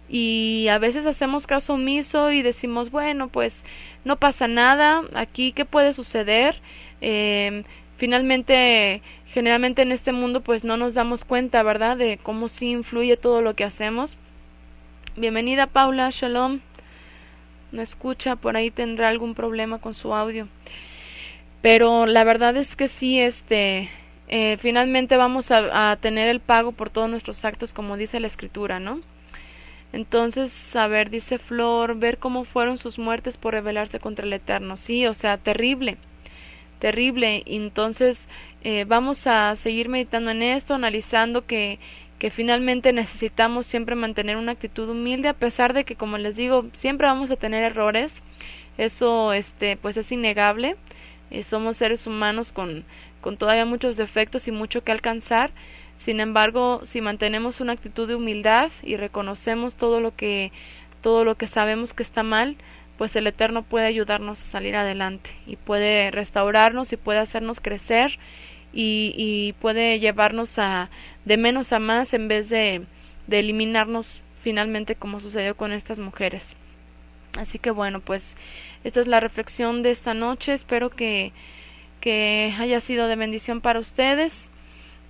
Y a veces hacemos caso omiso y decimos, bueno, pues no pasa nada, aquí qué puede suceder, Finalmente, generalmente en este mundo pues no nos damos cuenta, ¿verdad?, de cómo sí influye todo lo que hacemos. Bienvenida Paula, shalom. No escucha, por ahí tendrá algún problema con su audio. Pero la verdad es que sí, finalmente vamos a tener el pago por todos nuestros actos, como dice la escritura, ¿no? Entonces, a ver, dice Flor, ver cómo fueron sus muertes por rebelarse contra el Eterno. Sí, o sea, terrible, terrible. Entonces, vamos a seguir meditando en esto, analizando que finalmente necesitamos siempre mantener una actitud humilde, a pesar de que, como les digo, siempre vamos a tener errores. Eso, pues es innegable. Somos seres humanos con todavía muchos defectos y mucho que alcanzar. Sin embargo, si mantenemos una actitud de humildad y reconocemos todo lo que sabemos que está mal, pues el Eterno puede ayudarnos a salir adelante y puede restaurarnos y puede hacernos crecer y puede llevarnos de menos a más en vez de eliminarnos finalmente, como sucedió con estas mujeres. Así que bueno, pues esta es la reflexión de esta noche. Espero que haya sido de bendición para ustedes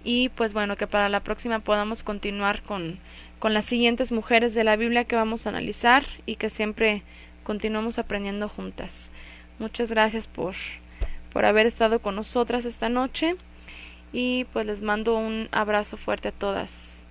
y pues bueno, que para la próxima podamos continuar con las siguientes mujeres de la Biblia que vamos a analizar y que siempre continuamos aprendiendo juntas. Muchas gracias por haber estado con nosotras esta noche y pues les mando un abrazo fuerte a todas.